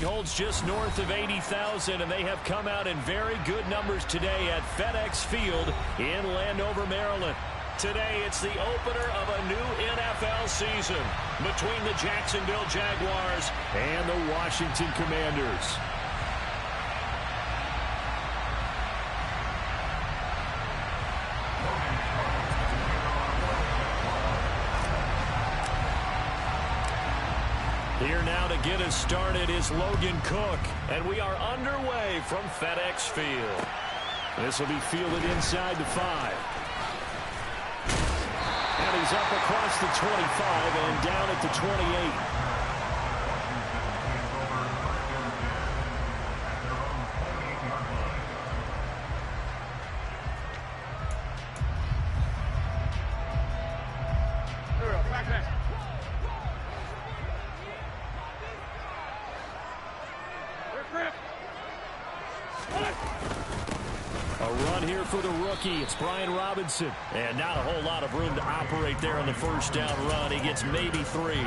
holds just north of 80,000, and they have come out in very good numbers today at FedEx Field in Landover, Maryland. Today, it's the opener of a new NFL season between the Jacksonville Jaguars and the Washington Commanders. Here now to get us started is Logan Cook, and we are underway from FedEx Field. This will be fielded inside the 5. And he's up across the 25 and down at the 28. For the rookie, it's Brian Robinson. And not a whole lot of room to operate there on the first down run. He gets maybe 3.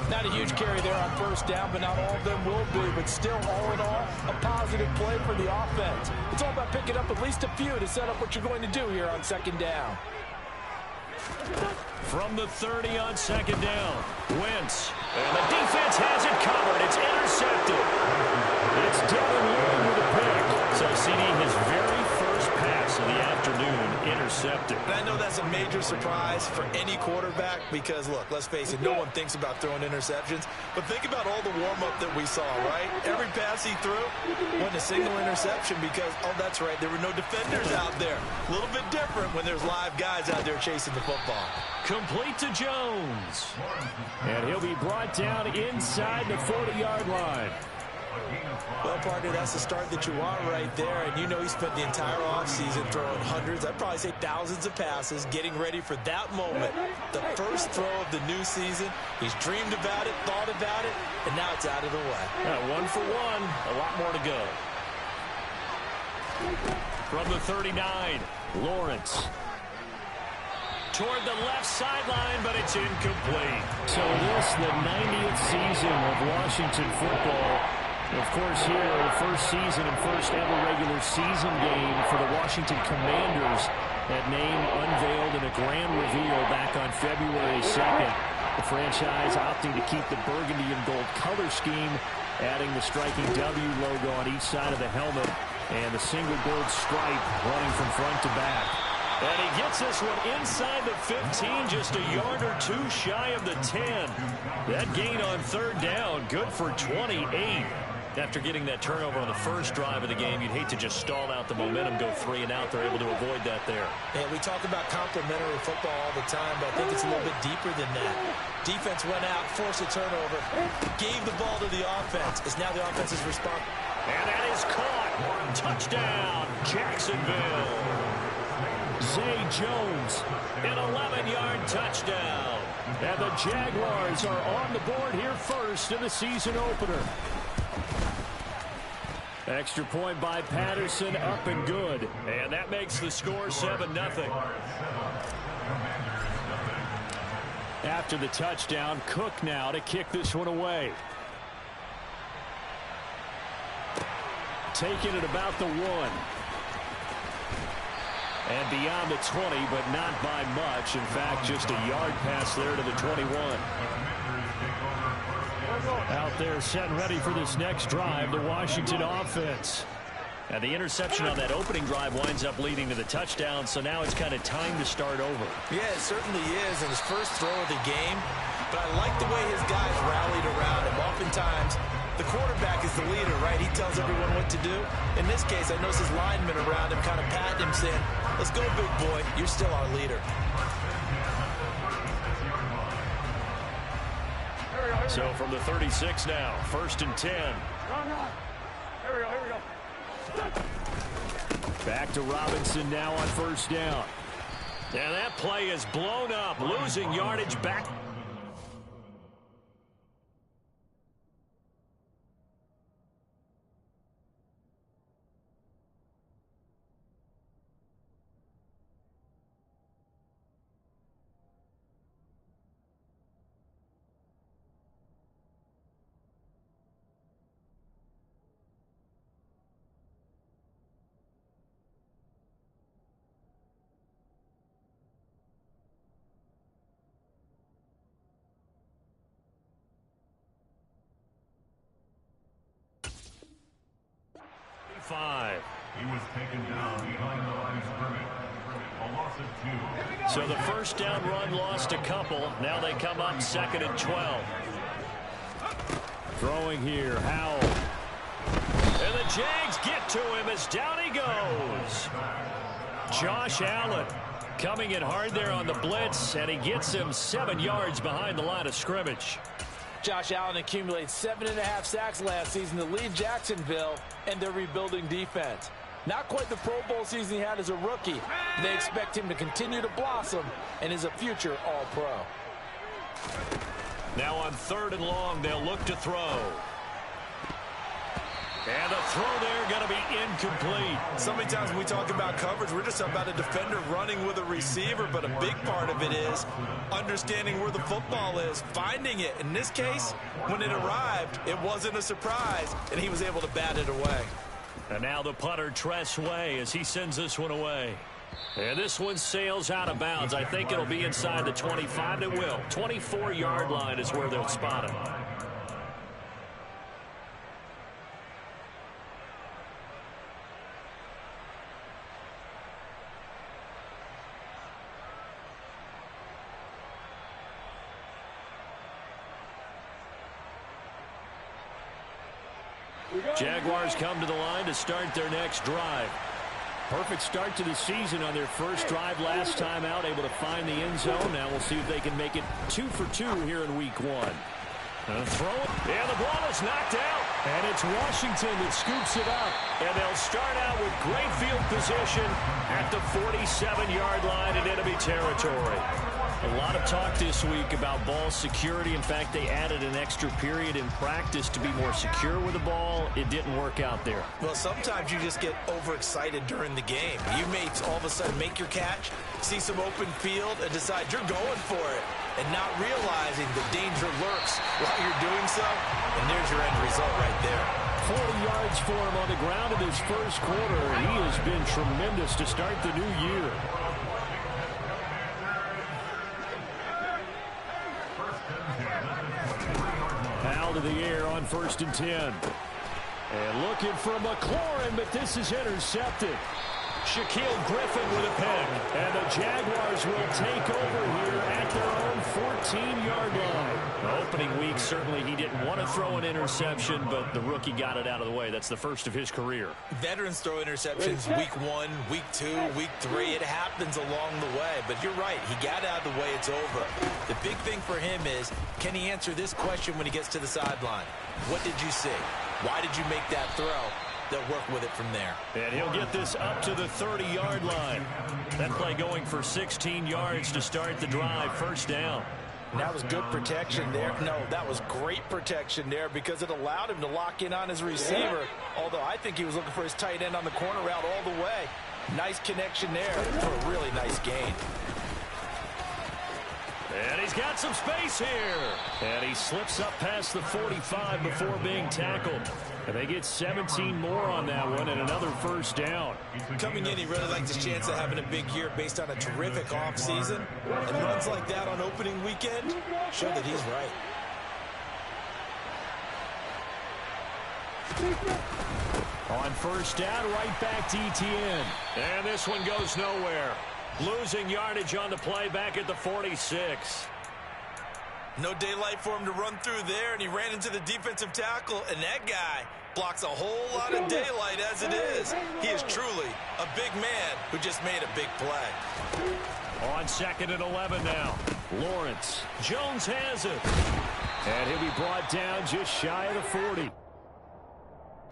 Not a huge carry there on first down, but not all of them will be. But still, all in all, a positive play for the offense. It's all about picking up at least a few to set up what you're going to do here on second down. From the 30 on second down, Wentz. And the defense has it covered. It's intercepted. It's Devin Lloyd with a pick. So CD, his very first pass of the afternoon, intercepted. And I know that's a major surprise for any quarterback because, look, let's face it, no one thinks about throwing interceptions. But think about all the warm-up that we saw, right? Every pass he threw wasn't a single interception because, oh, that's right, there were no defenders out there. A little bit different when there's live guys out there chasing the football. Complete to Jones. And he'll be brought down inside the 40-yard line. Well, partner, that's the start that you want right there. And you know he spent the entire offseason throwing hundreds, I'd probably say thousands of passes, getting ready for that moment. The first throw of the new season. He's dreamed about it, thought about it, and now it's out of the way. Yeah, 1 for 1. A lot more to go. From the 39, Lawrence. Toward the left sideline, but it's incomplete. So this, the 90th season of Washington football. Of course, here, the first season and first ever regular season game for the Washington Commanders. That name unveiled in a grand reveal back on February 2nd. The franchise opting to keep the burgundy and gold color scheme, adding the striking W logo on each side of the helmet and the single gold stripe running from front to back. And he gets this one inside the 15, just a yard or two shy of the 10. That gain on third down, good for 28. After getting that turnover on the first drive of the game, you'd hate to just stall out the momentum, go 3 and out. They're able to avoid that there. And we talk about complementary football all the time, but I think it's a little bit deeper than that. Defense went out, forced a turnover, gave the ball to the offense. It's now the offense's response. And that is caught. Touchdown, Jacksonville. Zay Jones, an 11-yard touchdown. And the Jaguars are on the board here first in the season opener. Extra point by Patterson, up and good. And that makes the score 7-0. After the touchdown, Cook now to kick this one away. Taking it about the 1. And beyond the 20, but not by much. In fact, just a yard pass there to the 21. Out there set and ready for this next drive, the Washington offense. And the interception on that opening drive winds up leading to the touchdown, so now it's kind of time to start over. Yeah, it certainly is in his first throw of the game. But I like the way his guys rallied around him. Oftentimes, the quarterback is the leader, right? He tells everyone what to do. In this case, I notice his linemen around him kind of patting him, saying, let's go, big boy. You're still our leader. So from the 36 now, 1st and 10. Here we go. Back to Robinson now on first down. And that play is blown up, losing yardage back. 5. He was taken down behind the line of scrimmage. A loss of 2. So the first down run lost a couple. Now they come up 2nd and 12. Throwing here, Howell. And the Jags get to him as down he goes. Josh Allen coming in hard there on the blitz, and he gets him 7 yards behind the line of scrimmage. Josh Allen accumulates 7.5 sacks last season to lead Jacksonville and their rebuilding defense. Not quite the Pro Bowl season he had as a rookie. They expect him to continue to blossom and is a future All-Pro. Now on 3rd and long, they'll look to throw. And the throw there going to be incomplete. So many times when we talk about coverage, we're just about a defender running with a receiver, but a big part of it is understanding where the football is, finding it. In this case, when it arrived, it wasn't a surprise, and he was able to bat it away. And now the punter, Tress Way, as he sends this one away. And this one sails out of bounds. I think it'll be inside the 25. It will. 24-yard line is where they'll spot it. Jaguars come to the line to start their next drive. Perfect start to the season on their first drive last time out, able to find the end zone. Now we'll see if they can make it 2 for 2 here in week 1. Throw it, and the ball is knocked out. And it's Washington that scoops it up. And they'll start out with great field position at the 47-yard line in enemy territory. A lot of talk this week about ball security. In fact, they added an extra period in practice to be more secure with the ball. It didn't work out there. Well, sometimes you just get overexcited during the game. You may all of a sudden make your catch, see some open field, and decide you're going for it, and not realizing the danger lurks while you're doing so. And there's your end result right there. 40 yards for him on the ground in his first quarter. He has been tremendous to start the new year. Out of the air on 1st and 10. And looking for McLaurin, but this is intercepted. Shaquille Griffin with a pick. And the Jaguars will take over here at their own 14-yard line. Opening week, certainly he didn't want to throw an interception, but the rookie got it out of the way. That's the first of his career. Veterans throw interceptions week 1, week 2, week 3. It happens along the way. But you're right. He got out of the way. It's over. The big thing for him is, can he answer this question when he gets to the sideline? What did you see? Why did you make that throw? They'll work with it from there. And he'll get this up to the 30-yard line. That play going for 16 yards to start the drive. First down. And that was good protection there. No, that was great protection there because it allowed him to lock in on his receiver. Although I think he was looking for his tight end on the corner route all the way. Nice connection there for a really nice gain. And he's got some space here. And he slips up past the 45 before being tackled. And they get 17 more on that one and another first down. Coming in, he really likes his chance of having a big year based on a terrific offseason. And runs like that on opening weekend show that he's right. On first down, right back to Etienne. And this one goes nowhere. Losing yardage on the play back at the 46. No daylight for him to run through there, and he ran into the defensive tackle, and that guy blocks a whole lot of daylight as it is. He is truly a big man who just made a big play. On 2nd and 11 now. Lawrence. Jones has it. And he'll be brought down just shy of the 40.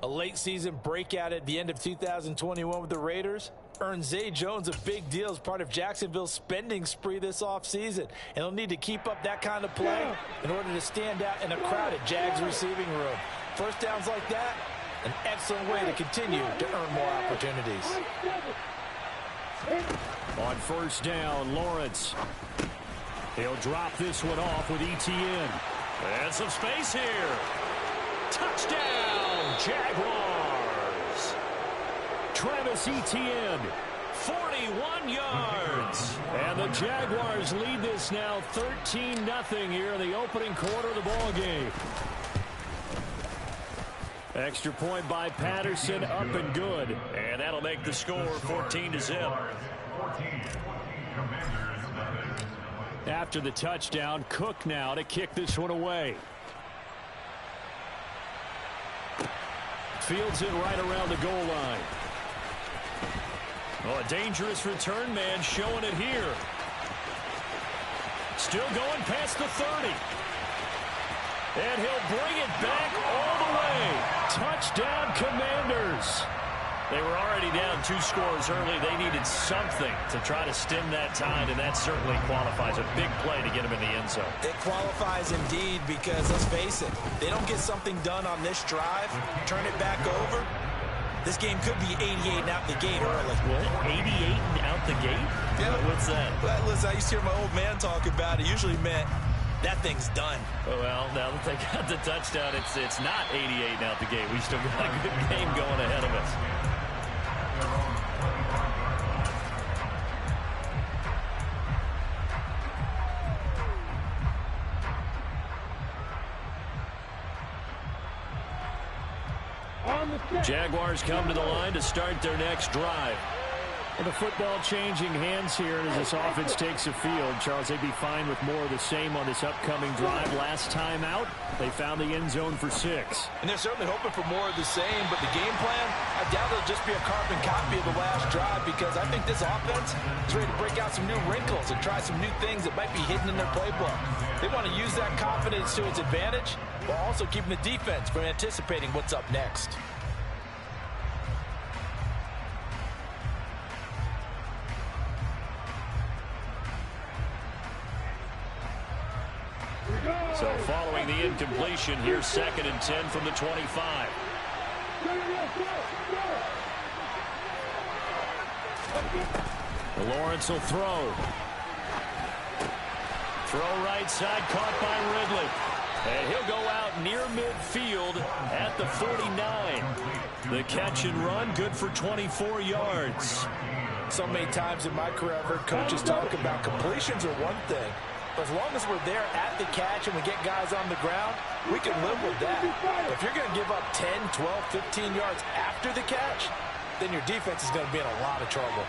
A late season breakout at the end of 2021 with the Raiders earned Zay Jones a big deal as part of Jacksonville's spending spree this offseason. And they'll need to keep up that kind of play in order to stand out in a crowded Jags receiving room. First downs like that, an excellent way to continue to earn more opportunities. On first down, Lawrence. He'll drop this one off with Etienne. And some space here. Touchdown, Jaguars. Travis Etienne, 41 yards. And the Jaguars lead this now 13-0 here in the opening quarter of the ball game. Extra point by Patterson, up and good. And that'll make the score 14-0. After the touchdown, Cook now to kick this one away. Fields it right around the goal line. Oh, a dangerous return man showing it here. Still going past the 30. And he'll bring it back all the way. Touchdown, Commanders. They were already down 2 scores early. They needed something to try to stem that tide, and that certainly qualifies. A big play to get them in the end zone. It qualifies indeed because, let's face it, they don't get something done on this drive, turn it back over, this game could be 88 and out the gate early. What? 88 and out the gate? Yeah. What's that? Well, listen, I used to hear my old man talk about it. Usually meant that thing's done. Well, now that they got the touchdown, it's not 88 and out the gate. We still got a good game going ahead of us. Jaguars come to the line to start their next drive. And the football changing hands here as this offense takes the field. Charles, they'd be fine with more of the same on this upcoming drive. Last time out, they found the end zone for 6. And they're certainly hoping for more of the same, but the game plan, I doubt it'll just be a carbon copy of the last drive because I think this offense is ready to break out some new wrinkles and try some new things that might be hidden in their playbook. They want to use that confidence to its advantage while also keeping the defense from anticipating what's up next. So following the incompletion, here's 2nd and 10 from the 25. Lawrence will throw. Throw right side, caught by Ridley. And he'll go out near midfield at the 49. The catch and run, good for 24 yards. So many times in my career, I've heard coaches talk about completions are one thing. But as long as we're there at the catch and we get guys on the ground, we can live with that. But if you're going to give up 10, 12, 15 yards after the catch, then your defense is going to be in a lot of trouble.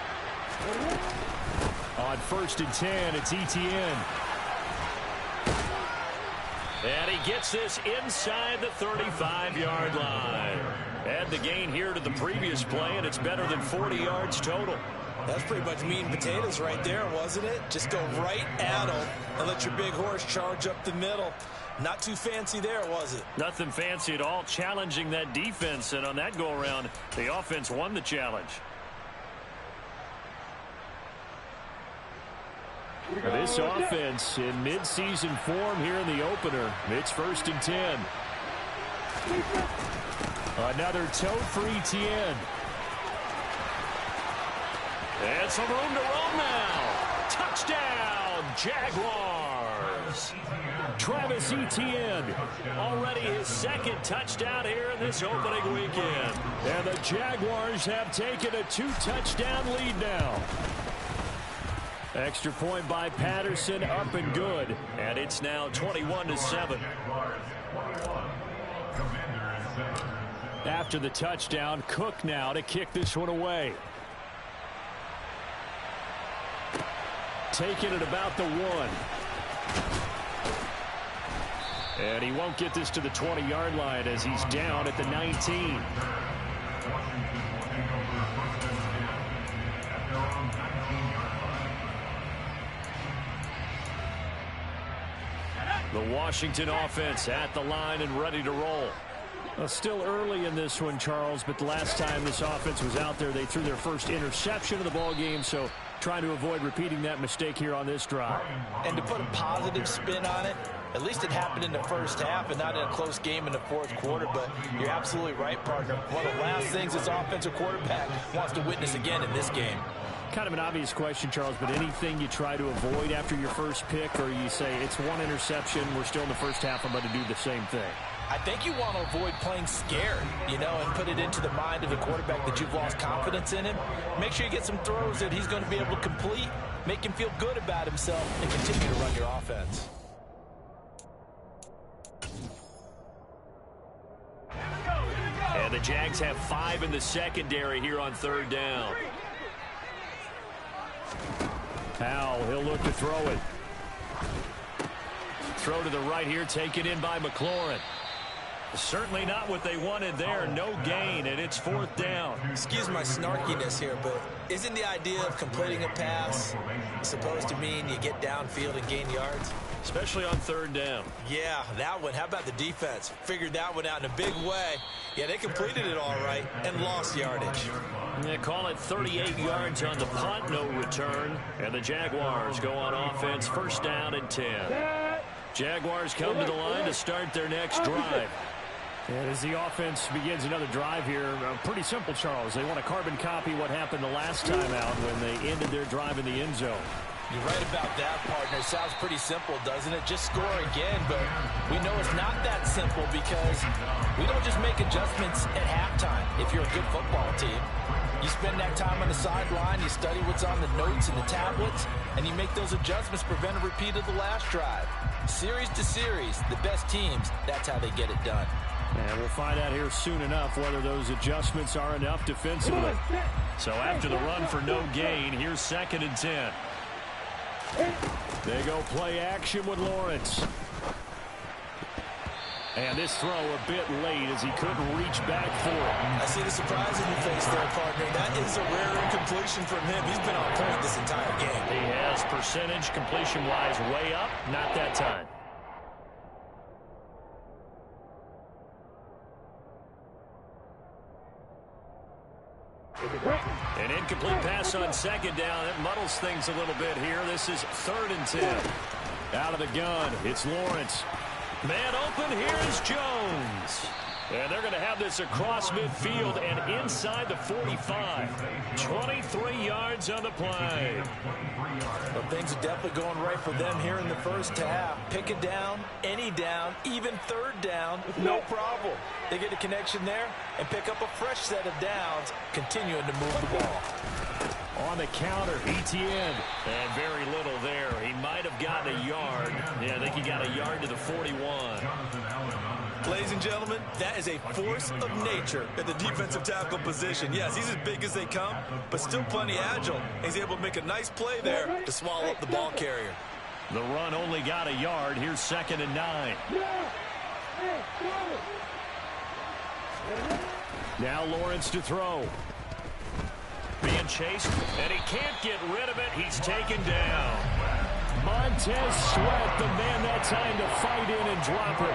On 1st and 10, it's Etienne. And he gets this inside the 35-yard line. Add the gain here to the previous play, and it's better than 40 yards total. That's pretty much meat and potatoes right there, wasn't it? Just go right at them and let your big horse charge up the middle. Not too fancy there, was it? Nothing fancy at all, challenging that defense. And on that go-around, the offense won the challenge. This offense in midseason form here in the opener. It's 1st and 10. Another tote for Etienne. And some room to run now. Touchdown, Jaguars. Travis Etienne, already his 2nd touchdown here in this opening weekend. And the Jaguars have taken a 2-touchdown lead now. Extra point by Patterson, up and good. And it's now 21-7. After the touchdown, Cook now to kick this one away. Taking it about the 1. And he won't get this to the 20-yard line as he's down at the 19. The Washington offense at the line and ready to roll. Well, still early in this one, Charles, but the last time this offense was out there, they threw their first interception of the ball game, so trying to avoid repeating that mistake here on this drive. And to put a positive spin on it, at least it happened in the first half and not in a close game in the 4th quarter, but you're absolutely right, partner. One of the last things this offensive quarterback wants to witness again in this game. Kind of an obvious question, Charles, but anything you try to avoid after your first pick, or you say it's 1 interception, we're still in the first half, I'm going to do the same thing? I think you want to avoid playing scared, you know, and put it into the mind of the quarterback that you've lost confidence in him. Make sure you get some throws that he's going to be able to complete, make him feel good about himself, and continue to run your offense. the Jags have 5 in the secondary here on 3rd down. Powell, he'll look to throw it. Throw to the right here, taken in by McLaurin. Certainly not what they wanted there. No gain, and it's 4th down. Excuse my snarkiness here, but isn't the idea of completing a pass supposed to mean you get downfield and gain yards? Especially on 3rd down. Yeah, that one. How about the defense? Figured that one out in a big way. Yeah, they completed it all right and lost yardage. They call it 38 yards on the punt, no return. And the Jaguars go on offense, 1st down and 10. Jaguars come to the line to start their next drive. And as the offense begins another drive here, pretty simple, Charles. They want to carbon copy what happened the last time out when they ended their drive in the end zone. You're right about that, partner. Sounds pretty simple, doesn't it? Just score again, but we know it's not that simple because we don't just make adjustments at halftime if you're a good football team. You spend that time on the sideline, you study what's on the notes and the tablets, and you make those adjustments to prevent a repeat of the last drive. Series to series, the best teams, that's how they get it done. And we'll find out here soon enough whether those adjustments are enough defensively. So after the run for no gain, here's 2nd and 10. They go play action with Lawrence. And this throw a bit late as he couldn't reach back for it. I see the surprise in your face there, partner. That is a rare incompletion from him. He's been on point this entire game. He has percentage completion-wise way up. Not that time. An incomplete pass on 2nd down. It muddles things a little bit here. This is 3rd and 10. Out of the gun, it's Lawrence. Man open, here's Jones. And they're going to have this across midfield and inside the 45. 23 yards on the play. Well, things are definitely going right for them here in the first half. Pick it down, any down, even 3rd down, no problem. They get a connection there and pick up a fresh set of downs, continuing to move the ball. On the counter, Etienne. And very little there. He might have gotten a yard. Yeah, I think he got a yard to the 41. Ladies and gentlemen, that is a force of nature at the defensive tackle position. Yes, he's as big as they come, but still plenty agile. He's able to make a nice play there to swallow up the ball carrier. The run only got a yard. Here's 2nd and 9. Now Lawrence to throw. Being chased, and he can't get rid of it. He's taken down. Montez Sweat, the man that time to fight in and drop it.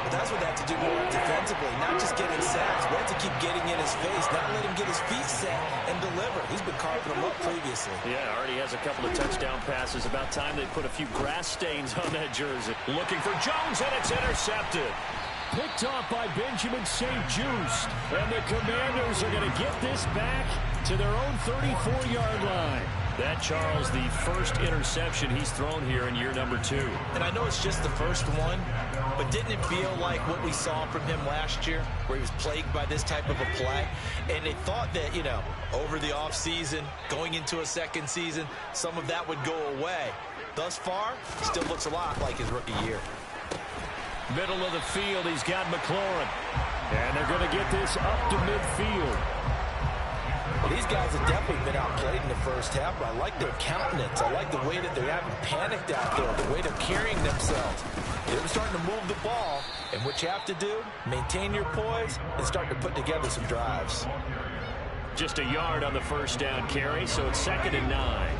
But that's what they have to do more defensively, not just getting sacks. We have to keep getting in his face, not let him get his feet set and deliver. He's been carving them up previously. Yeah, already has a couple of touchdown passes. About time they put a few grass stains on that jersey. Looking for Jones, and it's intercepted. Picked off by Benjamin St-Juste. And the Commanders are going to get this back to their own 34-yard line. That, Charles, the first interception he's thrown here in year number 2. And I know it's just the first one, but didn't it feel like what we saw from him last year, where he was plagued by this type of a play? And they thought that, over the offseason, going into a second season, some of that would go away. Thus far, still looks a lot like his rookie year. Middle of the field, he's got McLaurin. And they're going to get this up to midfield. Well, these guys have definitely been outplayed in the first half, but I like their countenance. I like the way that they haven't panicked out there, the way they're carrying themselves. They're starting to move the ball, and what you have to do, maintain your poise and start to put together some drives. Just a yard on the first down carry, so it's 2nd and 9.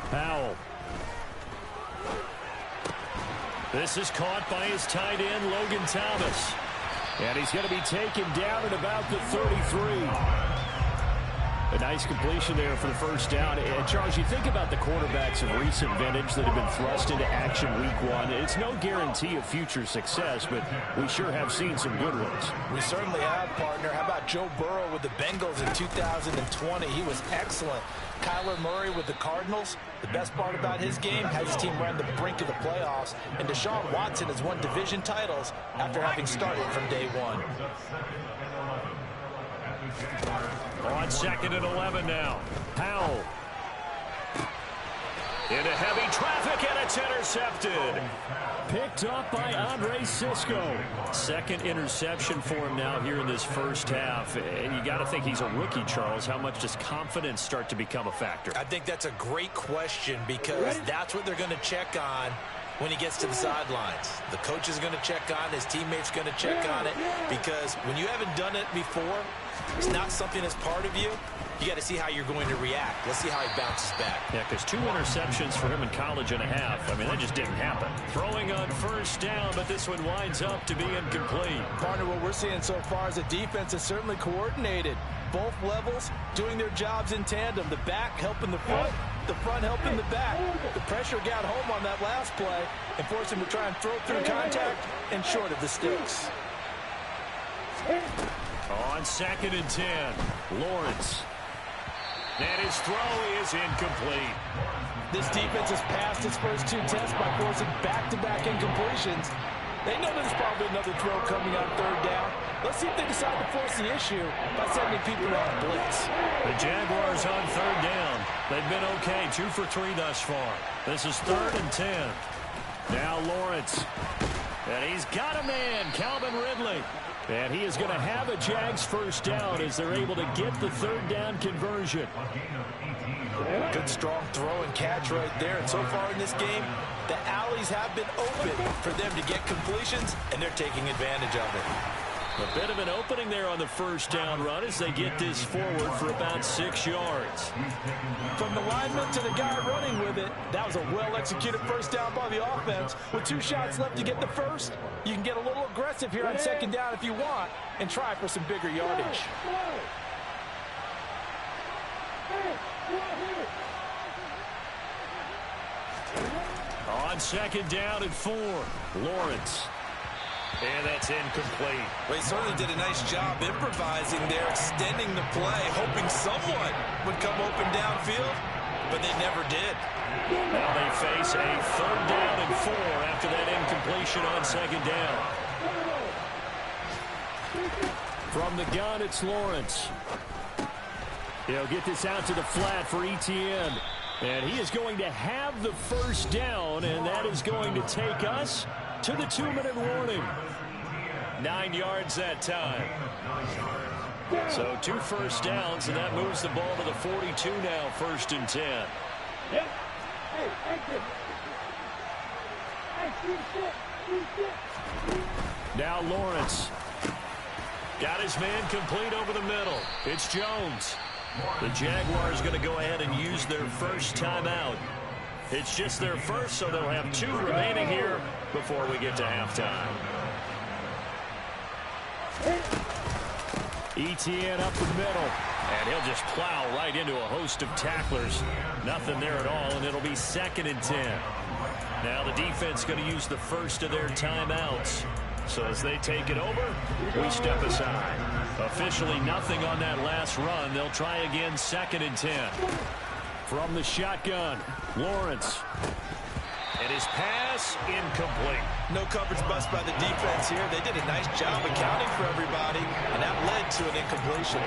Powell. This is caught by his tight end, Logan Thomas. And he's going to be taken down at about the 33. A nice completion there for the first down. And Charles, you think about the quarterbacks of recent vintage that have been thrust into action week 1. It's no guarantee of future success, but we sure have seen some good ones. We certainly have, partner. How about Joe Burrow with the Bengals in 2020? He was excellent. Kyler Murray with the Cardinals. The best part about his game has his team around the brink of the playoffs. And Deshaun Watson has won division titles after having started from day 1. On 2nd and 11 now. Powell. Into heavy traffic, and it's intercepted. Picked up by Andre Cisco. Second interception for him now here in this first half. And you got to think he's a rookie, Charles. How much does confidence start to become a factor? I think that's a great question because that's what they're going to check on when he gets to the sidelines. The coach is going to check on it. His teammates going to check on it because when you haven't done it before, it's not something that's part of you. You got to see how you're going to react. Let's see how he bounces back. Yeah, because 2 interceptions for him in college and a half. I mean, that just didn't happen. Throwing on first down, but this one winds up to be incomplete. Partner, what we're seeing so far is the defense is certainly coordinated. Both levels doing their jobs in tandem. The back helping the front helping the back. The pressure got home on that last play and forced him to try and throw through contact and short of the sticks. On 2nd and 10, Lawrence. And his throw is incomplete. This defense has passed its first 2 tests by forcing back-to-back incompletions. They know there's probably another throw coming on 3rd down. Let's see if they decide to force the issue by sending people on a blitz. The Jaguars on 3rd down. They've been okay, 2 for 3 thus far. This is 3rd and 10. Now Lawrence. And he's got a man, Calvin Ridley. And he is going to have a Jags first down as they're able to get the 3rd down conversion. Good strong throw and catch right there. And so far in this game, the alleys have been open for them to get completions, and they're taking advantage of it. A bit of an opening there on the first down run as they get this forward for about 6 yards. From the lineman to the guy running with it, that was a well-executed first down by the offense. With 2 shots left to get the first, you can get a little aggressive here on 2nd down if you want and try for some bigger yardage. On 2nd down and 4, Lawrence. And that's incomplete. Well, he certainly did a nice job improvising there, extending the play, hoping someone would come open downfield, but they never did. Now they face a 3rd down and 4 after that incompletion on 2nd down. From the gun, it's Lawrence. He'll get this out to the flat for Etienne. And he is going to have the first down, and that is going to take us to the 2-minute warning. 9 yards that time. So 2 first downs, and that moves the ball to the 42 now, 1st and 10. Now Lawrence. Got his man complete over the middle. It's Jones. The Jaguars going to go ahead and use their first timeout. It's just their first, so they'll have 2 remaining here before we get to halftime. Etienne up the middle, and he'll just plow right into a host of tacklers. Nothing there at all, and it'll be 2nd and 10. Now the defense going to use the first of their timeouts. So as they take it over, we step aside. Officially nothing on that last run. They'll try again 2nd and 10. From the shotgun, Lawrence. And his pass incomplete. No coverage bust by the defense here. They did a nice job accounting for everybody, and that led to an incompletion.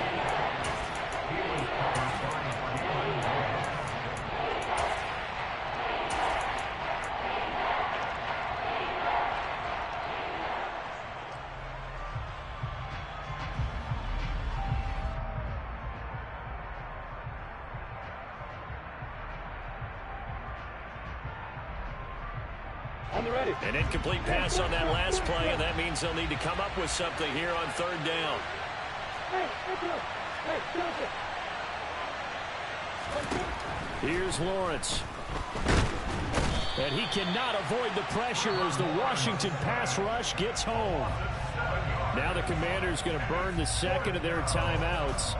An incomplete pass on that last play, and that means they'll need to come up with something here on 3rd down. Here's Lawrence. And he cannot avoid the pressure as the Washington pass rush gets home. Now the Commanders going to burn the 2nd of their timeouts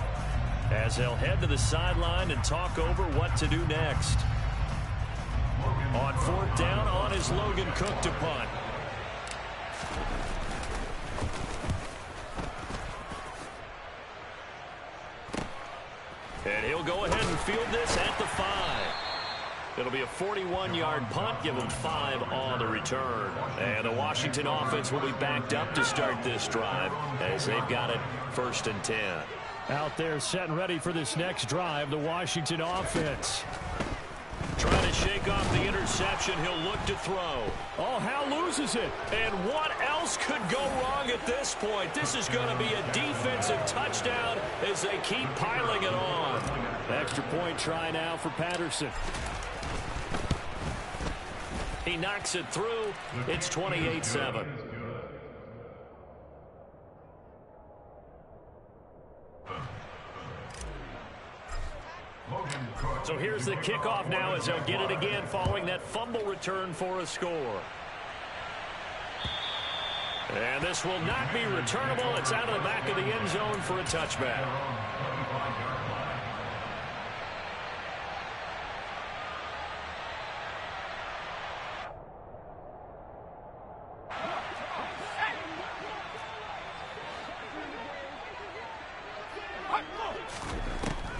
as they'll head to the sideline and talk over what to do next. On 4th down, on is Logan Cook to punt. And he'll go ahead and field this at the 5. It'll be a 41-yard punt, give them 5 on the return. And the Washington offense will be backed up to start this drive as they've got it 1st and 10. Out there set and ready for this next drive, the Washington offense. Trying to shake off interception. He'll look to throw. Oh, Hal loses it. And what else could go wrong at this point? This is going to be a defensive touchdown as they keep piling it on. Extra point try now for Patterson. He knocks it through. It's 28-7. So here's the kickoff now as they'll get it again following that fumble return for a score. And this will not be returnable. It's out of the back of the end zone for a touchback.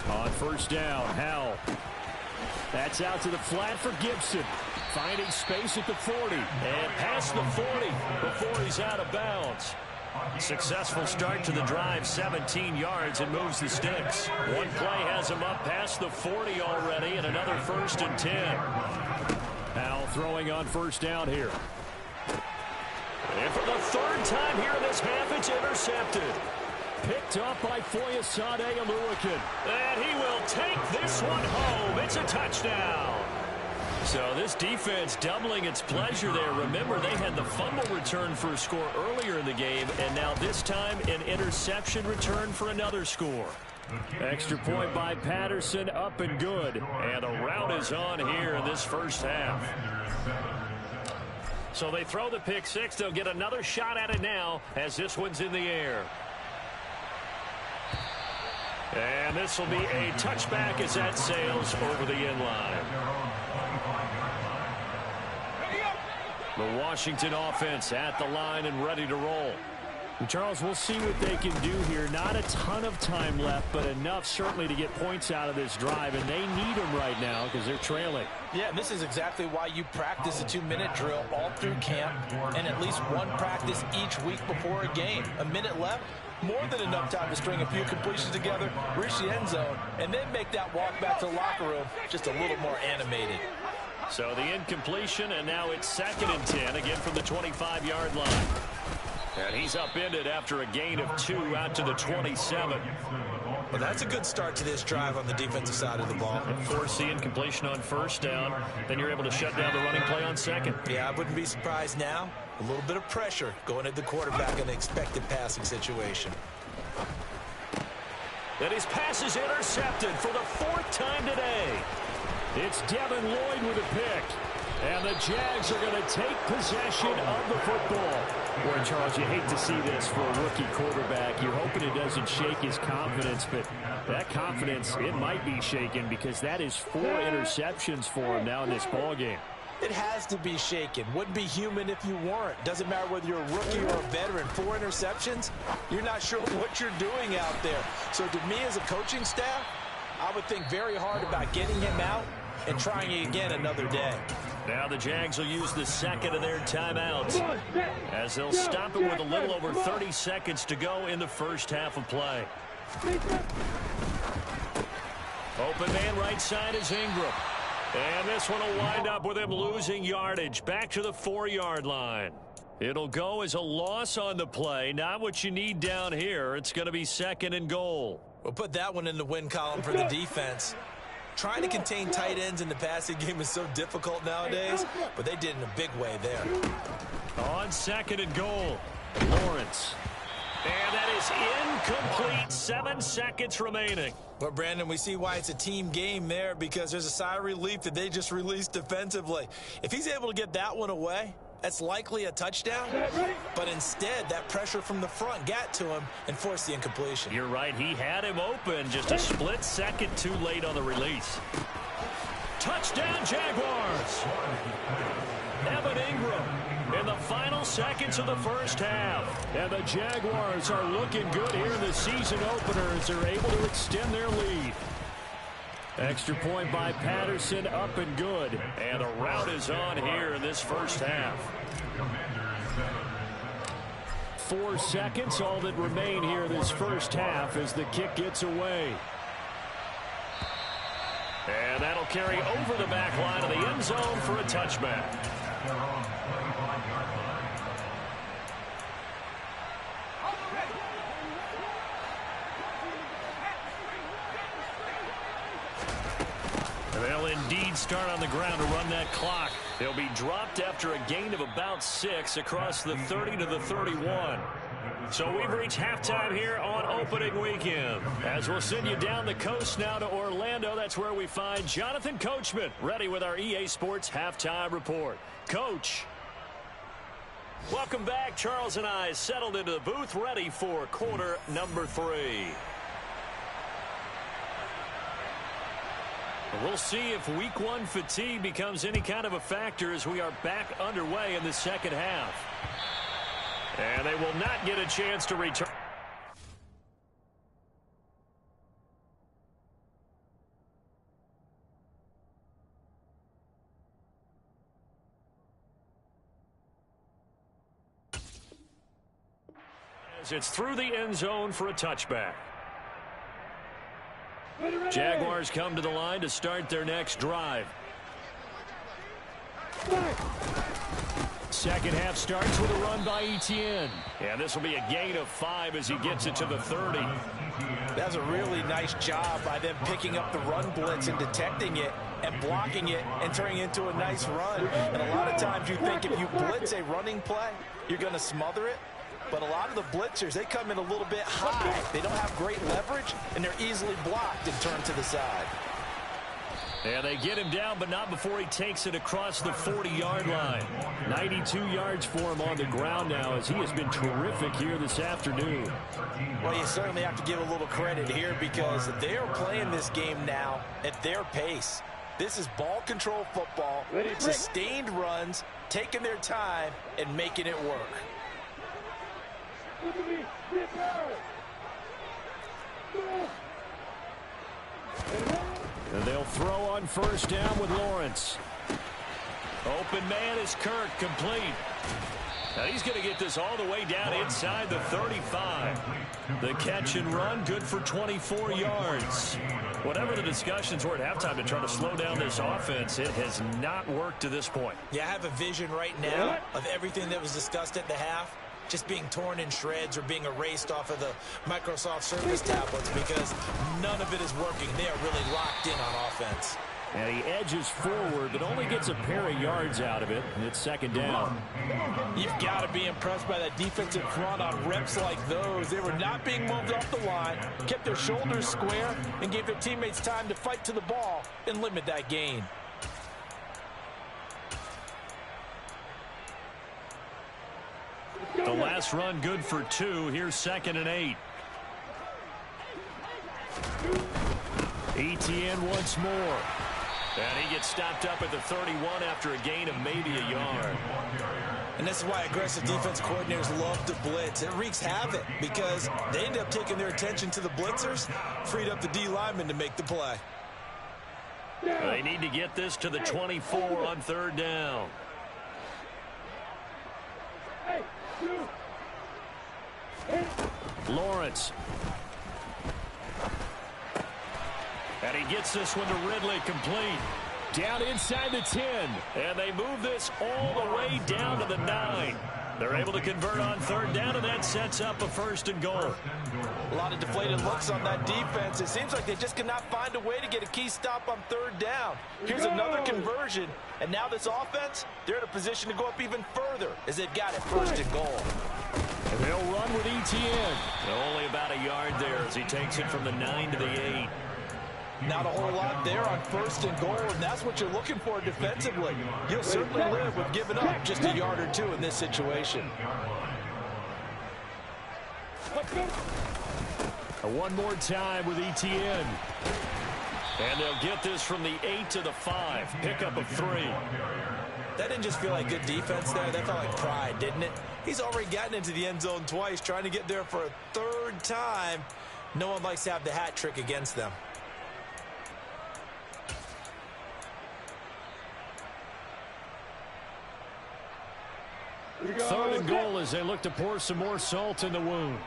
On first down, Howell. That's out to the flat for Gibson. Finding space at the 40. And past the 40 before he's out of bounds. Successful start to the drive, 17 yards, and moves the sticks. One play has him up past the 40 already, and another 1st and 10. Howell throwing on first down here. And for the 3rd time here in this half, it's intercepted. Picked up by Foyesade Oluokun. And he will take this one home. It's a touchdown. So this defense doubling its pleasure there. Remember, they had the fumble return for a score earlier in the game, and now this time an interception return for another score. Extra point by Patterson, up and good. And a rout is on here in this first half. So they throw the pick six. They'll get another shot at it now as this one's in the air. And this will be a touchback as that sails over the end line. The Washington offense at the line and ready to roll. And Charles, we'll see what they can do here. Not a ton of time left, but enough certainly to get points out of this drive, and they need them right now because they're trailing. Yeah, this is exactly why you practice a 2-minute drill all through camp and at least one practice each week before a game. A minute left, more than enough time to string a few completions together, reach the end zone, and then make that walk back to the locker room just a little more animated. So the incompletion, and now it's 2nd and 10, again from the 25-yard line. And he's upended after a gain of 2 out to the 27. Well, that's a good start to this drive on the defensive side of the ball. Force the incompletion on first down. Then you're able to shut down the running play on second. Yeah, I wouldn't be surprised now. A little bit of pressure going at the quarterback in an expected passing situation. And his pass is intercepted for the 4th time today. It's Devin Lloyd with a pick. And the Jags are going to take possession of the football. Boy, Charles, you hate to see this for a rookie quarterback. You're hoping it doesn't shake his confidence, but that confidence, it might be shaken because that is 4 interceptions for him now in this ballgame. It has to be shaken. Wouldn't be human if you weren't. Doesn't matter whether you're a rookie or a veteran. 4 interceptions, you're not sure what you're doing out there. So to me as a coaching staff, I would think very hard about getting him out and trying it again another day. Now the Jags will use the 2nd of their timeouts as they'll stop it with a little over 30 seconds to go in the first half of play. Open man right side is Ingram. And this one will wind up with him losing yardage back to the 4-yard line. It'll go as a loss on the play. Not what you need down here. It's going to be 2nd and goal. We'll put that one in the win column for the defense. Trying to contain tight ends in the passing game is so difficult nowadays, but they did in a big way there. On 2nd and goal, Lawrence. And that is incomplete. 7 seconds remaining. Well, Brandon, we see why it's a team game there because there's a sigh of relief that they just released defensively. If he's able to get that one away, that's likely a touchdown. But instead, that pressure from the front got to him and forced the incompletion. You're right. He had him open. Just a split second too late on the release. Touchdown, Jaguars. Evan Ingram in the final seconds of the first half. And the Jaguars are looking good here in the season opener as they're able to extend their lead. Extra point by Patterson, up and good. And a rout is on here in this first half. 4 seconds, all that remain here this first half as the kick gets away. And that'll carry over the back line of the end end zone for a touchback. They're on 25-yard line. They'll indeed start on the ground to run that clock. They'll be dropped after a gain of about 6 across the 30 to the 31. So we've reached halftime here on opening weekend. As we'll send you down the coast now to Orlando, that's where we find Jonathan Coachman ready with our EA Sports halftime report. Coach. Welcome back. Charles and I settled into the booth ready for quarter number 3. We'll see if week 1 fatigue becomes any kind of a factor as we are back underway in the second half. And they will not get a chance to return. As it's through the end zone for a touchback. Jaguars come to the line to start their next drive. Second half starts with a run by Etienne. And this will be a gain of 5 as he gets it to the 30. That's a really nice job by them picking up the run blitz and detecting it and blocking it and turning it into a nice run. And a lot of times you think if you blitz a running play, you're going to smother it. But a lot of the blitzers, they come in a little bit high. They don't have great leverage, and they're easily blocked and turned to the side. And they get him down, but not before he takes it across the 40-yard line. 92 yards for him on the ground now as he has been terrific here this afternoon. Well, you certainly have to give a little credit here because they are playing this game now at their pace. This is ball control football, sustained runs, taking their time, and making it work. And they'll throw on first down with Lawrence. Open man is Kirk, complete. Now he's going to get this all the way down inside the 35. The catch and run, good for 24 yards. Whatever the discussions were at halftime to try to slow down this offense, it has not worked to this point. Yeah, I have a vision right now of everything that was discussed at the half just being torn in shreds or being erased off of the Microsoft Surface tablets because none of it is working. They are really locked in on offense. And he edges forward, but only gets a pair of yards out of it, and it's second down. You've got to be impressed by that defensive front on reps like those. They were not being moved off the line, kept their shoulders square, and gave their teammates time to fight to the ball and limit that gain. The last run good for 2. Here's 2nd and 8. Etienne once more. And he gets stopped up at the 31 after a gain of maybe a yard. And this is why aggressive defense coordinators love to blitz. It wreaks havoc because they end up taking their attention to the blitzers, freed up the D linemen to make the play. They need to get this to the 24 on 3rd down. Lawrence. And he gets this one to Ridley, complete. Down inside the 10. And they move this all the way down to the 9. They're able to convert on 3rd down, and that sets up a 1st and goal. A lot of deflated looks on that defense. It seems like they just cannot find a way to get a key stop on 3rd down. Here's another conversion, and now this offense, they're in a position to go up even further as they've got it 1st and goal. And they'll run with Etienne. Only about a yard there as he takes it from the 9 to the 8. Not a whole lot there on 1st and goal, and that's what you're looking for defensively. You'll certainly live with giving up just a yard or 2 in this situation. One more time with Etienne. And they'll get this from the 8 to the 5. Pickup of 3. That didn't just feel like good defense there. That felt like pride, didn't it? He's already gotten into the end zone twice, trying to get there for a 3rd time. No one likes to have the hat trick against them. Third and goal as they look to pour some more salt in the wound.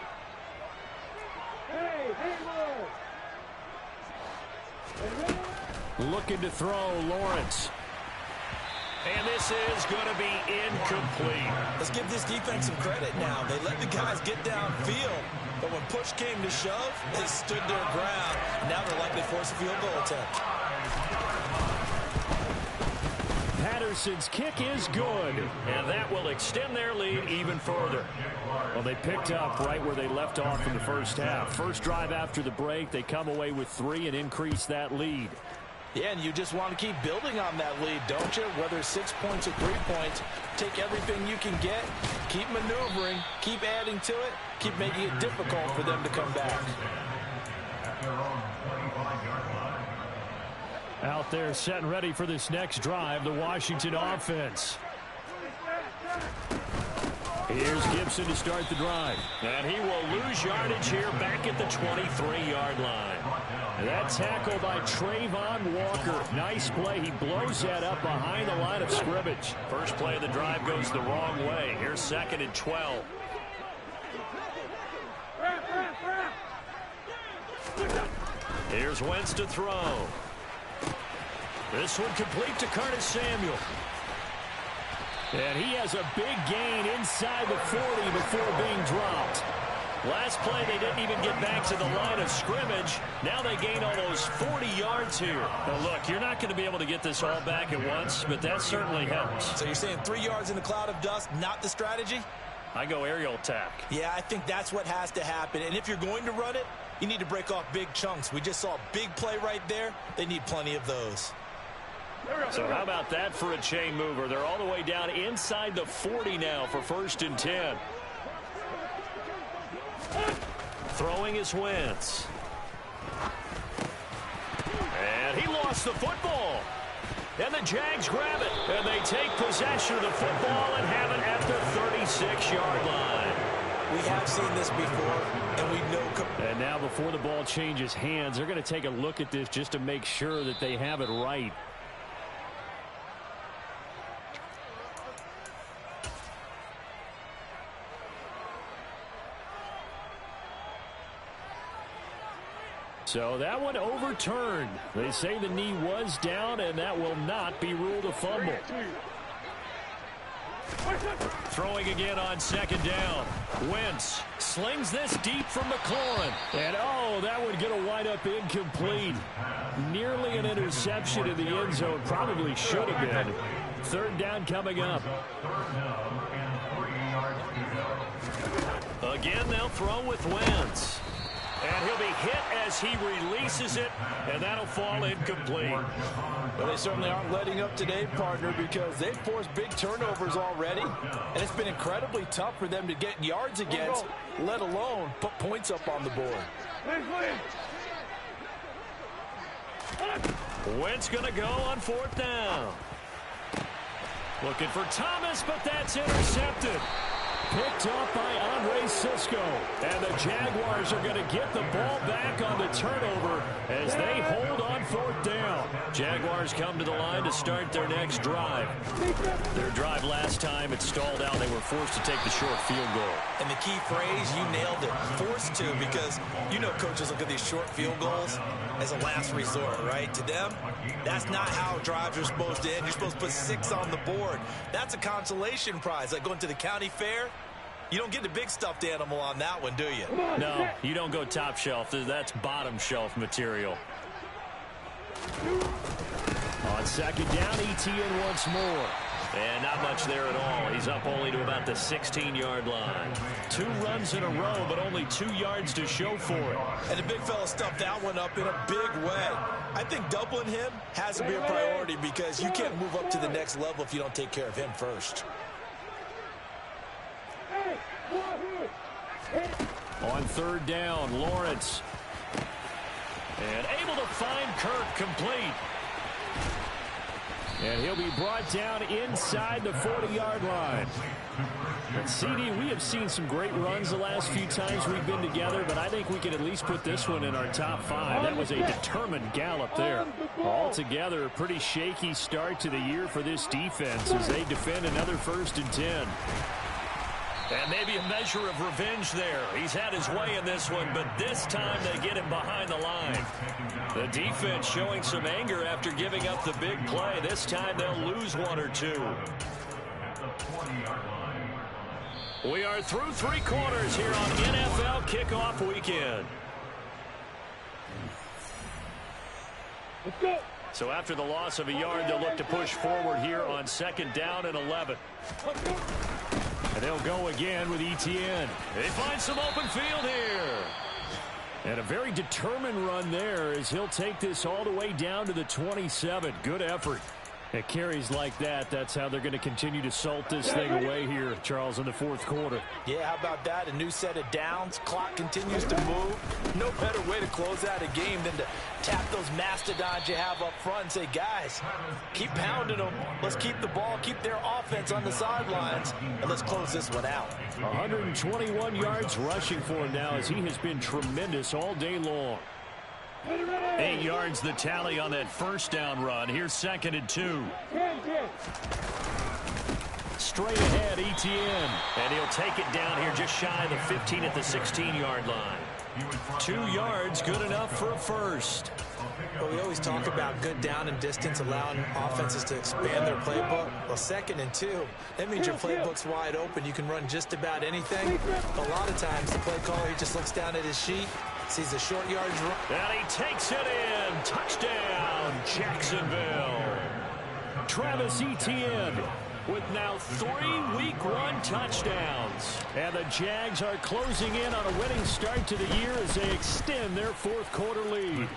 Looking to throw, Lawrence. And this is going to be incomplete. Let's give this defense some credit now. They let the guys get downfield, but when push came to shove, they stood their ground. Now they're likely to force a field goal attempt. Patterson's kick is good, and that will extend their lead even further. Well, they picked up right where they left off in the first half. First drive after the break, they come away with 3 and increase that lead. Yeah, and you just want to keep building on that lead, don't you? Whether it's 6 points or 3 points, take everything you can get, keep maneuvering, keep adding to it, keep making it difficult for them to come back. Out there set and ready for this next drive, the Washington offense. Here's Gibson to start the drive. And he will lose yardage here back at the 23-yard line. And that tackle by Trayvon Walker. Nice play. He blows that up behind the line of scrimmage. First play of the drive goes the wrong way. Here's 2nd and 12. Here's Wentz to throw. This one complete to Curtis Samuel. And he has a big gain inside the 40 before being dropped. Last play, they didn't even get back to the line of scrimmage. Now they gain almost 40 yards here. Now, look, you're not going to be able to get this all back at once, but that certainly helps. So you're saying 3 yards in the cloud of dust, not the strategy? I go aerial attack. Yeah, I think that's what has to happen. And if you're going to run it, you need to break off big chunks. We just saw a big play right there. They need plenty of those. So how about that for a chain mover? They're all the way down inside the 40 now for 1st and 10. Throwing is Wentz. And he lost the football. And the Jags grab it. And they take possession of the football and have it at the 36-yard line. We have seen this before, and we know. And now before the ball changes hands, they're going to take a look at this just to make sure that they have it right. So that one overturned. They say the knee was down, and that will not be ruled a fumble. Throwing again on 2nd down. Wentz slings this deep from McLaurin. And, oh, that would get a wind-up incomplete. Nearly an interception in the end zone. Probably should have been. 3rd down coming up. Again, they'll throw with Wentz. And he'll be hit as he releases it, and that'll fall incomplete. Well, they certainly aren't letting up today, partner, because they've forced big turnovers already, and it's been incredibly tough for them to get yards against, let alone put points up on the board. Wentz going to go on 4th down. Looking for Thomas, but that's intercepted. Picked up by Andre Cisco. And the Jaguars are going to get the ball back on the turnover as they hold on 4th down. Jaguars come to the line to start their next drive. Their drive last time, it stalled out. They were forced to take the short field goal. And the key phrase, you nailed it, forced to, because you know coaches look at these short field goals as a last resort, right? To them, that's not how drives are supposed to end. You're supposed to put 6 on the board. That's a consolation prize, like going to the county fair. You don't get the big stuffed animal on that one, do you? No, you don't go top shelf. That's bottom shelf material. On 2nd down, Etienne once more. And not much there at all. He's up only to about the 16-yard line. 2 runs in a row, but only 2 yards to show for it. And the big fella stuffed that one up in a big way. I think doubling him has to be a priority because you can't move up to the next level if you don't take care of him first. On 3rd down, Lawrence. And able to find Kirk complete. And he'll be brought down inside the 40-yard line. And CD, we have seen some great runs the last few times we've been together, but I think we can at least put this one in our top 5. That was a determined gallop there. Altogether, a pretty shaky start to the year for this defense as they defend another 1st and 10. And maybe a measure of revenge there. He's had his way in this one, but this time they get him behind the line. The defense showing some anger after giving up the big play. This time they'll lose one or two. We are through 3 quarters here on NFL Kickoff Weekend. Let's go. So after the loss of a yard, they'll look to push forward here on 2nd down and 11. And they'll go again with Etienne. They find some open field here. And a very determined run there as he'll take this all the way down to the 27. Good effort. At carries like that, that's how they're going to continue to salt this thing away here, Charles, in the 4th quarter. Yeah, how about that? A new set of downs. Clock continues to move. No better way to close out a game than to tap those mastodons you have up front and say, guys, keep pounding them. Let's keep the ball, keep their offense on the sidelines, and let's close this one out. 121 yards rushing for him now as he has been tremendous all day long. 8 yards the tally on that 1st down run. Here's 2nd and 2. Straight ahead, Etienne. And he'll take it down here just shy of the 15 at the 16-yard line. 2 yards, good enough for a first. Well, we always talk about good down and distance, allowing offenses to expand their playbook. Well, 2nd and 2, that means your playbook's wide open. You can run just about anything. A lot of times, the play caller, he just looks down at his sheet, sees the short yardage run. And he takes it in. Touchdown, Jacksonville. Travis Etienne with now 3 Week 1 touchdowns. And the Jags are closing in on a winning start to the year as they extend their 4th quarter lead.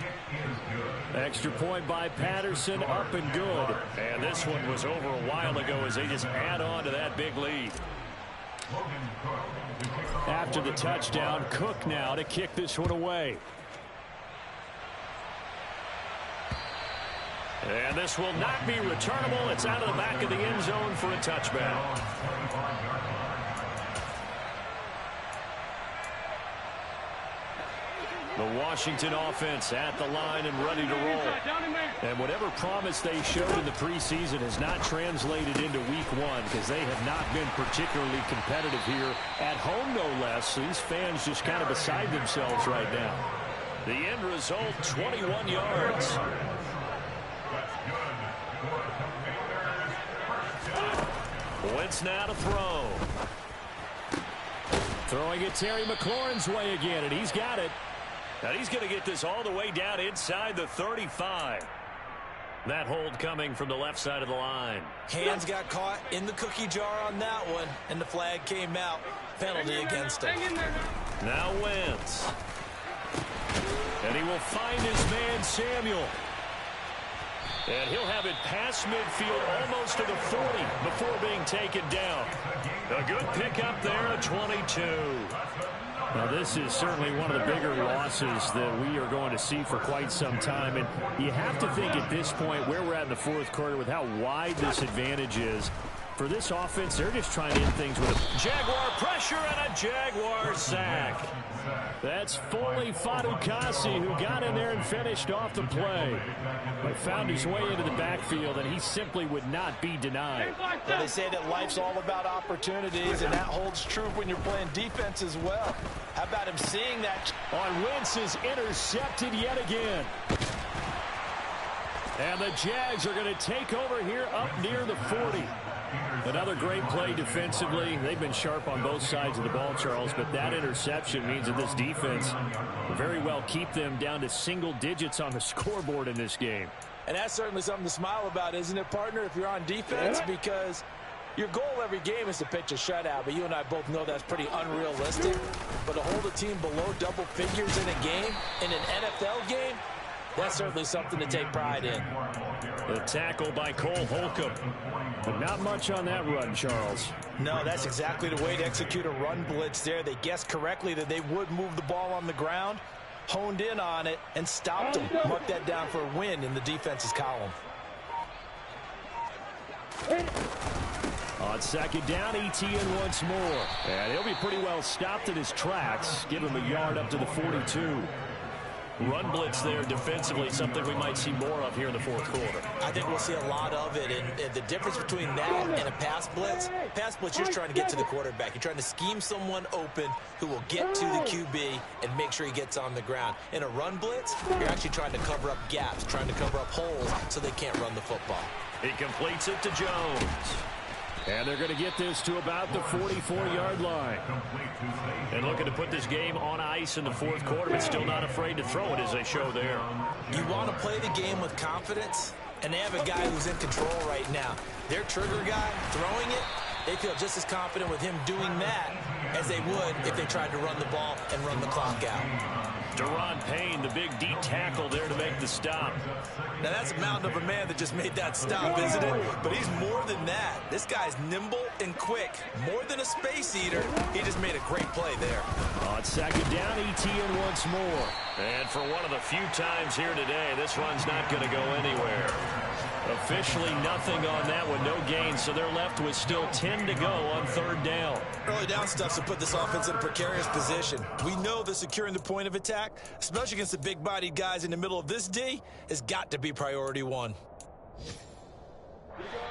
Extra point by Patterson, up and good. And this one was over a while ago as they just add on to that big lead. After the touchdown, Cook now to kick this one away. And this will not be returnable. It's out of the back of the end zone for a touchback. The Washington offense at the line and ready to roll. And whatever promise they showed in the preseason has not translated into Week 1 because they have not been particularly competitive here at home, no less. These fans just kind of beside themselves right now. The end result, 21 yards. Wentz now to throw. Throwing it Terry McLaurin's way again, and he's got it. And he's going to get this all the way down inside the 35. That hold coming from the left side of the line. Hands got caught in the cookie jar on that one, and the flag came out. Penalty against him. Now Wentz. And he will find his man Samuel. And he'll have it past midfield almost to the 40 before being taken down. A good pickup there at 22. Now, this is certainly one of the bigger losses that we are going to see for quite some time. And you have to think at this point where we're at in the 4th quarter with how wide this advantage is. For this offense, they're just trying to end things with a Jaguar pressure and a Jaguar sack. That's Foley Fatukasi who got in there and finished off the play. But found his way into the backfield, and he simply would not be denied. Well, they say that life's all about opportunities, and that holds true when you're playing defense as well. How about him seeing that? On Wentz is intercepted yet again. And the Jags are going to take over here up near the 40. Another great play defensively. They've been sharp on both sides of the ball, Charles, but that interception means that this defense will very well keep them down to single digits on the scoreboard in this game. And that's certainly something to smile about, isn't it, partner, if you're on defense? Because your goal every game is to pitch a shutout, but you and I both know that's pretty unrealistic. But to hold a team below double figures in a game, in an NFL game, that's certainly something to take pride in. The tackle by Cole Holcomb. But not much on that run, Charles. No, that's exactly the way to execute a run blitz there. They guessed correctly that they would move the ball on the ground, honed in on it, and stopped them. Mark that down for a win in the defense's column. On 2nd down, Etienne once more. And he'll be pretty well stopped in his tracks. Give him a yard up to the 42. run blitz there defensively, something we might see more of here in the fourth quarter. I think we'll see a lot of it, and the difference between that and a pass blitz, you're trying to get to the quarterback. You're trying to scheme someone open who will get to the QB and make sure he gets on the ground. In a run blitz, you're actually trying to cover up gaps, trying to cover up holes so they can't run the football. He completes it to Jones. And they're going to get this to about the 44-yard line. And looking to put this game on ice in the fourth quarter, but still not afraid to throw it as they show there. You want to play the game with confidence, and they have a guy who's in control right now. Their trigger guy throwing it, they feel just as confident with him doing that as they would if they tried to run the ball and run the clock out. Daron Payne, the big D tackle there to make the stop. Now that's a mountain of a man that just made that stop, isn't it? But he's more than that. This guy's nimble and quick. More than a space eater, he just made a great play there. On second down, ETN once more. And for one of the few times here today, this run's not going to go anywhere. Officially nothing on that one, no gain, so they're left with still 10 to go on third down. Early down stuff to put this offense in a precarious position. We know that securing the point of attack, especially against the big-bodied guys in the middle of this D, has got to be priority one.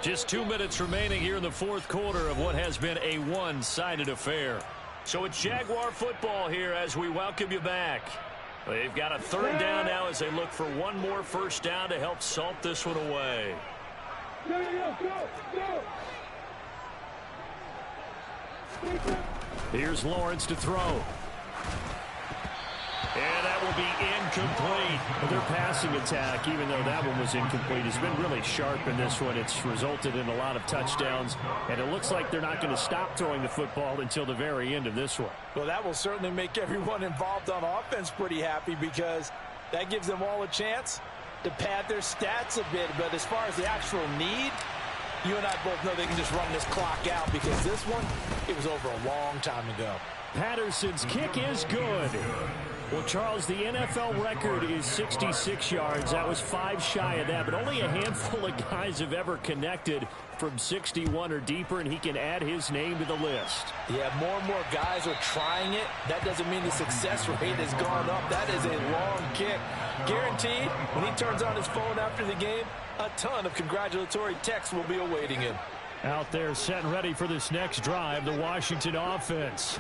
Just 2 minutes remaining here in the fourth quarter of what has been a one-sided affair. So it's Jaguar football here as we welcome you back. They've got a third down now as they look for one more first down to help salt this one away. Here's Lawrence to throw. And that will be incomplete. Their passing attack, even though that one was incomplete, has been really sharp in this one. It's resulted in a lot of touchdowns, and it looks like they're not going to stop throwing the football until the very end of this one. Well, that will certainly make everyone involved on offense pretty happy because that gives them all a chance to pad their stats a bit. But as far as the actual need, you and I both know they can just run this clock out because this one, it was over a long time ago. Patterson's kick is good. Well, Charles, the NFL record is 66 yards. That was 5 shy of that, but only a handful of guys have ever connected from 61 or deeper, and he can add his name to the list. Yeah, more and more guys are trying it. That doesn't mean the success rate has gone up. That is a long kick. Guaranteed, when he turns on his phone after the game, a ton of congratulatory texts will be awaiting him. Out there set and ready for this next drive, the Washington offense.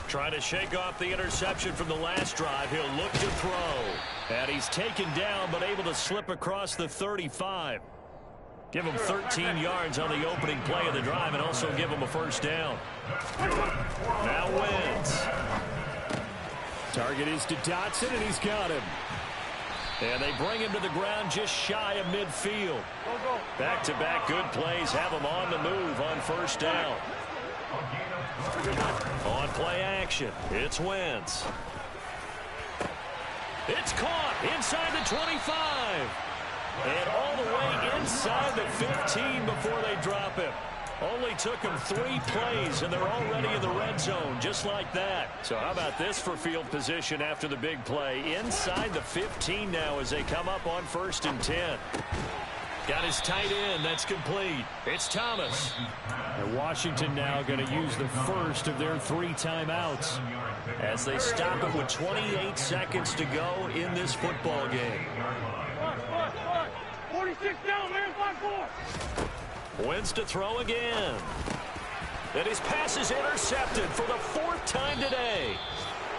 Trying to shake off the interception from the last drive. He'll look to throw. And he's taken down, but able to slip across the 35. Give him 13 yards on the opening play of the drive and also give him a first down. Now Wentz. Target is to Dotson, and he's got him. And they bring him to the ground just shy of midfield. Back-to-back good plays have him on the move on first down. On play action, it's Wentz. It's caught inside the 25. And all the way inside the 15 before they drop him. Only took them 3 plays, and they're already in the red zone, just like that. So how about this for field position after the big play? Inside the 15 now as they come up on 1st and 10. Got his tight end. That's complete. It's Thomas. And Washington now going to use the first of their 3 timeouts as they stop it with 28 seconds to go in this football game. 46 down, man. 5-4. Wentz to throw again. And his pass is intercepted for the 4th time today.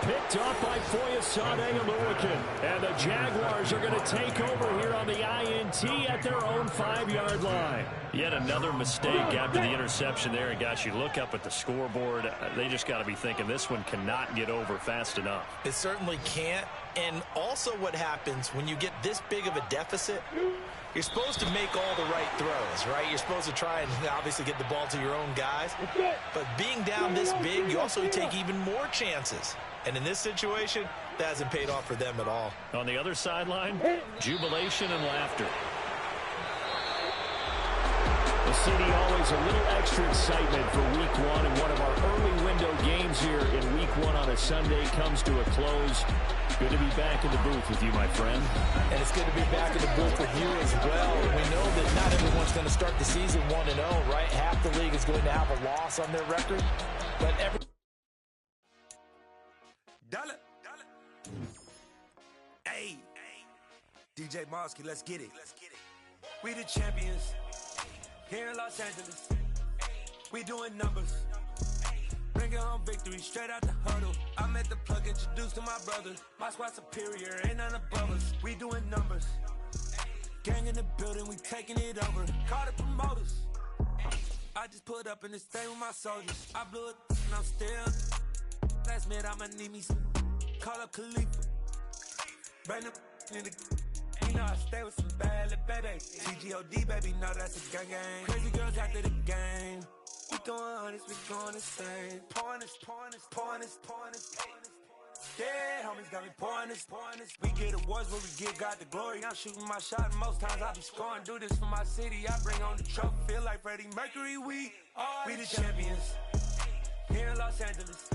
Picked off by Foyesade Oluwakin. And the Jaguars are going to take over here on the INT at their own 5-yard line. Yet another mistake after the interception there. And gosh, you look up at the scoreboard, they just got to be thinking this one cannot get over fast enough. It certainly can't. And also what happens when you get this big of a deficit, you're supposed to make all the right throws, right? You're supposed to try and obviously get the ball to your own guys. But being down this big, you also take even more chances. And in this situation, that hasn't paid off for them at all. On the other sideline, jubilation and laughter. The city always a little extra excitement for week 1, and one of our early window games here in week 1 on a Sunday comes to a close. Good to be back in the booth with you, my friend. And it's good to be back in the booth with you as well. We know that not everyone's going to start the season 1-0, right? Half the league is going to have a loss on their record. But DJ Mosky, let's get it. We the champions here in Los Angeles. We doing numbers. Bringing home victory straight out the huddle. I'm at the plug, introduced to my brother. My squad superior, ain't none above us. We doing numbers. Gang in the building, we taking it over. Call the promoters. I just put up in this thing with my soldiers. I blew it and I'm still. Last minute I'ma need me some. Call up Khalifa. Bring them in the. You know I stay with some bad little baby. TGOD, baby, know that's a gang gang. Crazy girls after the game. We doing honest, we going insane. Pouring this. Yeah, homies got me pouring this. We get awards where we give God the glory. I'm shooting my shot, and most times I be scoring. Do this for my city, I bring on the trophy. Feel like Freddie Mercury, we the champions here in Los Angeles.